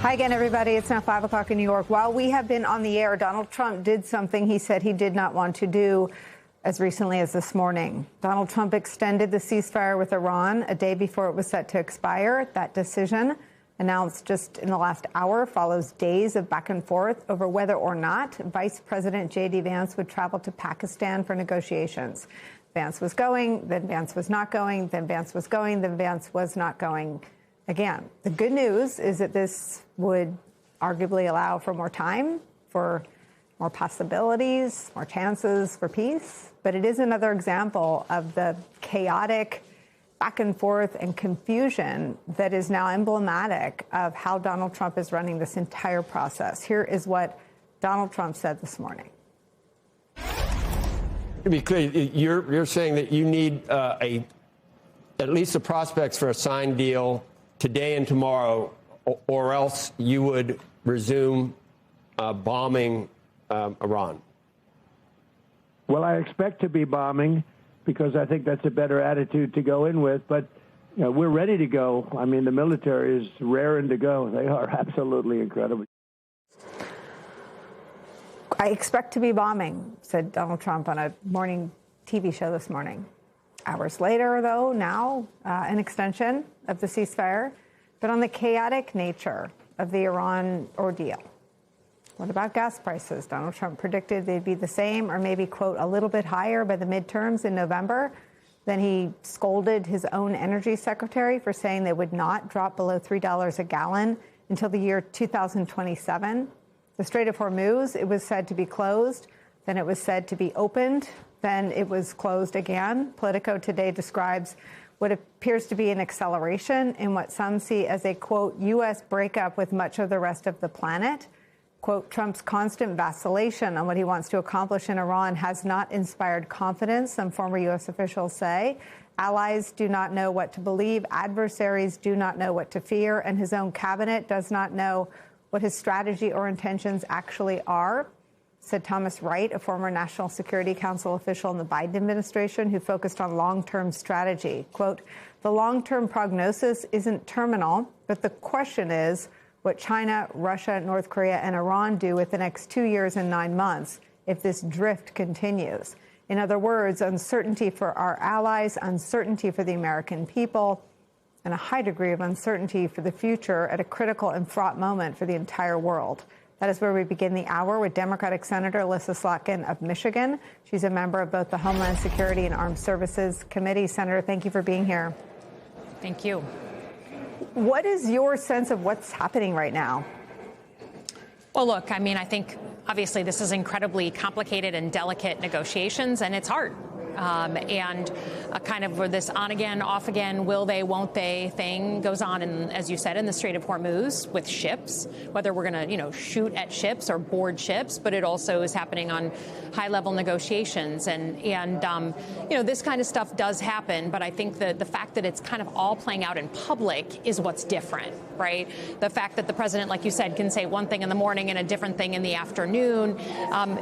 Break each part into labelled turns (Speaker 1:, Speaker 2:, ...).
Speaker 1: Hi again, everybody. It's now 5 o'clock in New York. While we have been on the air, Donald Trump did something he said he did not want to do as recently as this morning. Donald Trump extended the ceasefire with Iran a day before it was set to expire. That decision, announced just in the last hour, follows days of back and forth over whether or not Vice President J.D. Vance would travel to Pakistan for negotiations. Vance was going, then Vance was not going, then Vance was going, then Vance was not going. Again, the good news is that this would arguably allow for more time, for more possibilities, more chances for peace. But it is another example of the chaotic back and forth and confusion that is now emblematic of how Donald Trump is running this entire process. Here is what Donald Trump said this morning.
Speaker 2: To be clear, you're saying that you need at least the prospects for a signed deal today and tomorrow, or else you would resume bombing Iran.
Speaker 3: Well, I expect to be bombing because I think that's a better attitude to go in with. But you know, we're ready to go. I mean, the military is raring to go. They are absolutely incredible.
Speaker 1: I expect to be bombing, said Donald Trump on a morning TV show this morning. Hours later, though, now an extension of the ceasefire, but on the chaotic nature of the Iran ordeal. What about gas prices? Donald Trump predicted they'd be the same or maybe, quote, a little bit higher by the midterms in November. Then he scolded his own energy secretary for saying they would not drop below $3 a gallon until the year 2027. The Strait of Hormuz, it was said to be closed. Then it was said to be opened. Then it was closed again. Politico today describes what appears to be an acceleration in what some see as a, quote, U.S. breakup with much of the rest of the planet. Quote, Trump's constant vacillation on what he wants to accomplish in Iran has not inspired confidence, some former U.S. officials say. Allies do not know what to believe. Adversaries do not know what to fear. And his own cabinet does not know what his strategy or intentions actually are, said Thomas Wright, a former National Security Council official in the Biden administration who focused on long-term strategy. Quote, the long-term prognosis isn't terminal, but the question is what China, Russia, North Korea, and Iran do with the next 2 years and 9 months if this drift continues. In other words, uncertainty for our allies, uncertainty for the American people, and a high degree of uncertainty for the future at a critical and fraught moment for the entire world. That is where we begin the hour with Democratic Senator Elissa Slotkin of Michigan. She's a member of both the Homeland Security and Armed Services Committee. Senator, thank you for being here.
Speaker 4: Thank you.
Speaker 1: What is your sense of what's happening right now?
Speaker 4: Well, look, I mean, I think obviously this is incredibly complicated and delicate negotiations, and it's hard. And kind of this on again, off again, will they, won't they thing goes on, in, as you said, in the Strait of Hormuz with ships, whether we're going to, shoot at ships or board ships. But it also is happening on high level negotiations. And this kind of stuff does happen. But I think that the fact that it's kind of all playing out in public is what's different. Right. The fact that the president, like you said, can say one thing in the morning and a different thing in the afternoon.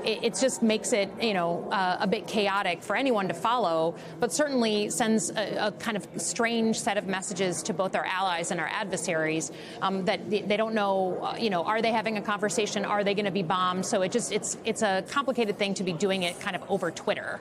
Speaker 4: It just makes it, a bit chaotic for anyone to follow, but certainly sends a kind of strange set of messages to both our allies and our adversaries that they don't know, are they having a conversation? Are they going to be bombed? So it's a complicated thing to be doing it kind of over Twitter.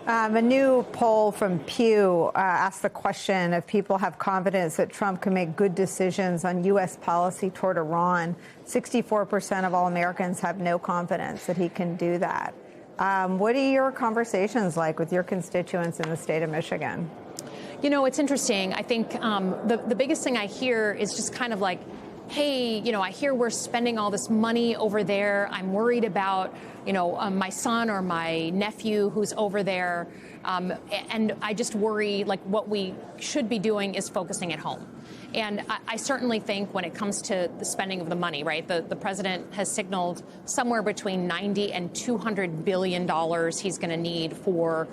Speaker 1: A new poll from Pew asked the question if people have confidence that Trump can make good decisions on U.S. policy toward Iran. 64% of all Americans have no confidence that he can do that. What are your conversations like with your constituents in the state of Michigan?
Speaker 4: It's interesting. I think the biggest thing I hear is just kind of like, hey, I hear we're spending all this money over there. I'm worried about, my son or my nephew who's over there. And I just worry, like, what we should be doing is focusing at home. And I certainly think when it comes to the spending of the money, right, the president has signaled somewhere between $90 and $200 billion he's going to need for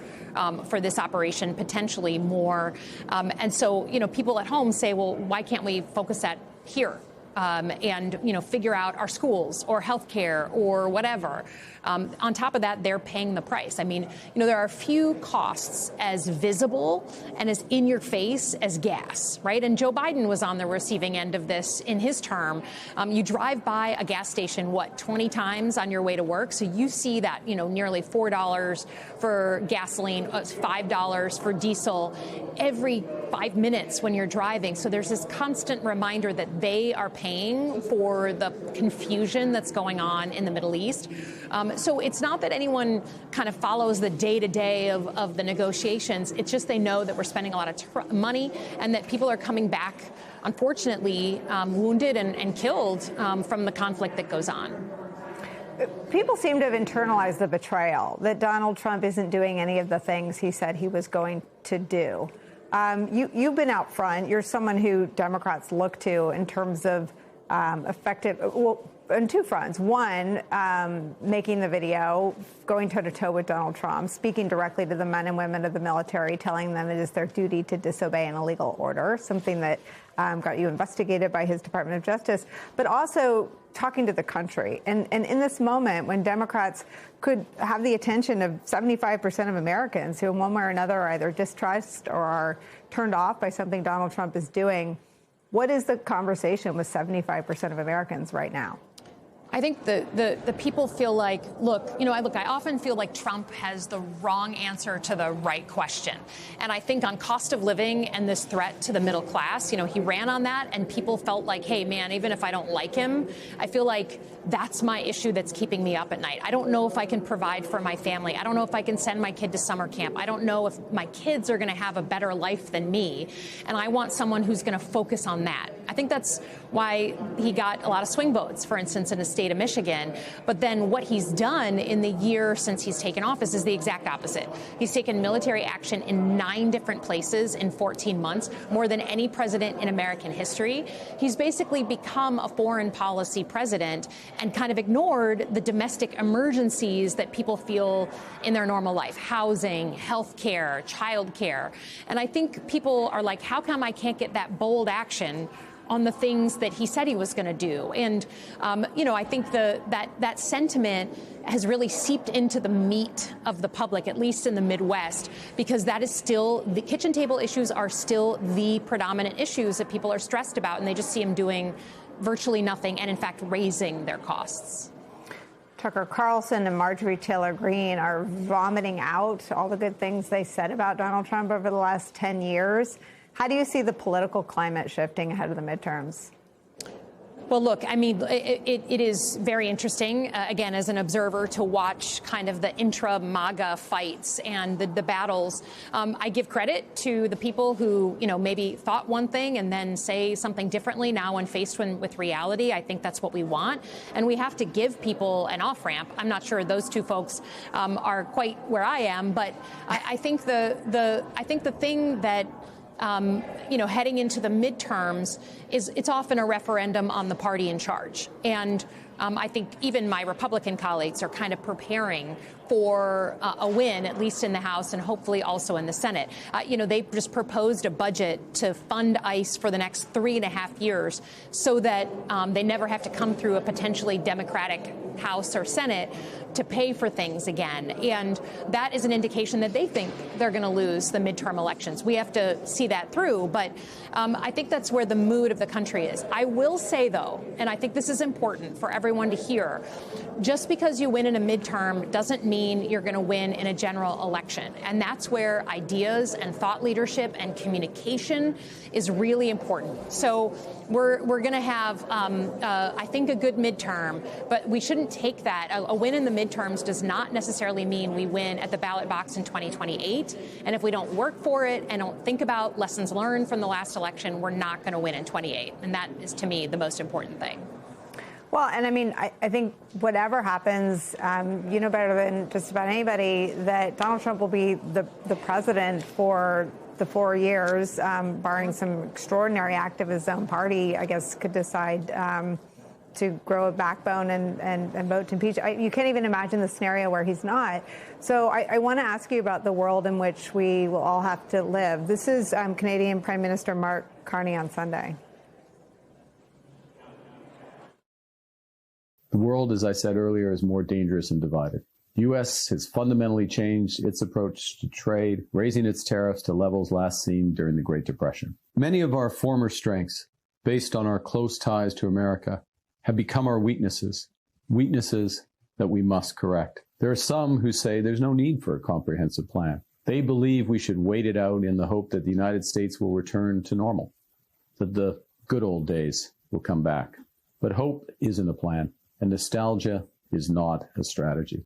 Speaker 4: this operation, potentially more. And so, people at home say, well, why can't we focus that here? and figure out our schools or healthcare or whatever. On top of that, they're paying the price. I mean, there are few costs as visible and as in your face as gas, right? And Joe Biden was on the receiving end of this in his term. You drive by a gas station, 20 times on your way to work. So you see that, nearly $4 for gasoline, $5 for diesel every 5 minutes when you're driving. So there's this constant reminder that they are paying for the confusion that's going on in the Middle East. So it's not that anyone kind of follows the day-to-day of the negotiations. It's just they know that we're spending a lot of money and that people are coming back, unfortunately, wounded and killed from the conflict that goes on.
Speaker 1: People seem to have internalized the betrayal, that Donald Trump isn't doing any of the things he said he was going to do. You've been out front. You're someone who Democrats look to in terms of effective, on two fronts. One, making the video, going toe-to-toe with Donald Trump, speaking directly to the men and women of the military, telling them it is their duty to disobey an illegal order, something that got you investigated by his Department of Justice, but also talking to the country. And in this moment, when Democrats could have the attention of 75% of Americans who in one way or another are either distrust or are turned off by something Donald Trump is doing, what is the conversation with 75% of Americans right now?
Speaker 4: I think the people feel like, I often feel like Trump has the wrong answer to the right question. And I think on cost of living and this threat to the middle class, he ran on that and people felt like, hey, man, even if I don't like him, I feel like that's my issue that's keeping me up at night. I don't know if I can provide for my family. I don't know if I can send my kid to summer camp. I don't know if my kids are going to have a better life than me. And I want someone who's going to focus on that. I think that's why he got a lot of swing votes, for instance, in the state of Michigan. But then what he's done in the year since he's taken office is the exact opposite. He's taken military action in 9 different places in 14 months, more than any president in American history. He's basically become a foreign policy president and kind of ignored the domestic emergencies that people feel in their normal life: housing, health care, child care. And I think people are like, how come I can't get that bold action on the things that he said he was going to do? And, I think that sentiment has really seeped into the meat of the public, at least in the Midwest, because that is still, the kitchen table issues are still the predominant issues that people are stressed about, and they just see him doing virtually nothing and, in fact, raising their costs.
Speaker 1: Tucker Carlson and Marjorie Taylor Greene are vomiting out all the good things they said about Donald Trump over the last 10 years. How do you see the political climate shifting ahead of the midterms?
Speaker 4: Well, look, I mean, it is very interesting, again, as an observer, to watch kind of the intra-MAGA fights and the battles. I give credit to the people who, maybe thought one thing and then say something differently now when faced with reality. I think that's what we want. And we have to give people an off-ramp. I'm not sure those two folks are quite where I am, but I think the thing that heading into the midterms it's often a referendum on the party in charge. And I think even my Republican colleagues are kind of preparing for a win, at least in the House and hopefully also in the Senate. They just proposed a budget to fund ICE for the next 3.5 years so that they never have to come through a potentially Democratic House or Senate to pay for things again. And that is an indication that they think they're going to lose the midterm elections. We have to see that through. But I think that's where the mood of the country is. I will say, though, and I think this is important for everyone to hear, just because you win in a midterm doesn't mean you're going to win in a general election. And that's where ideas and thought leadership and communication is really important. So we're going to have, I think, a good midterm, but we shouldn't take that. A win in the midterms does not necessarily mean we win at the ballot box in 2028. And if we don't work for it and don't think about lessons learned from the last election, we're not going to win in 28. And that is, to me, the most important thing.
Speaker 1: Well, and I mean, I think whatever happens, you know better than just about anybody that Donald Trump will be the president for the 4 years, barring some extraordinary act of his own party, I guess, could decide to grow a backbone and vote to impeach. You can't even imagine the scenario where he's not. So I want to ask you about the world in which we will all have to live. This is Canadian Prime Minister Mark Carney on Sunday.
Speaker 5: world, as I said earlier, is more dangerous and divided. The U.S. has fundamentally changed its approach to trade, raising its tariffs to levels last seen during the Great Depression. Many of our former strengths, based on our close ties to America, have become our weaknesses that we must correct. There are some who say there's no need for a comprehensive plan. They believe we should wait it out in the hope that the United States will return to normal, that the good old days will come back. But hope isn't a plan, and nostalgia is not a strategy.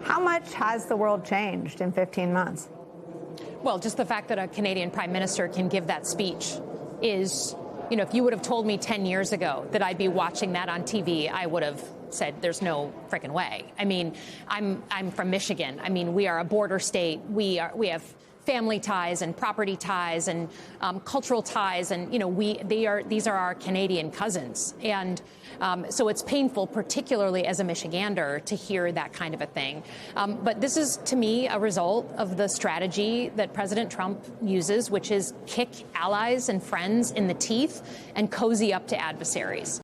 Speaker 1: How much has the world changed in 15 months?
Speaker 4: Well, just the fact that a Canadian prime minister can give that speech is, you know, if you would have told me 10 years ago that I'd be watching that on TV, I would have said there's no freaking way. I mean, I'm from Michigan. I mean, we are a border state. We have family ties and property ties and cultural ties, and these are our Canadian cousins, and so it's painful, particularly as a Michigander, to hear that kind of a thing. But this is, to me, a result of the strategy that President Trump uses, which is kick allies and friends in the teeth and cozy up to adversaries.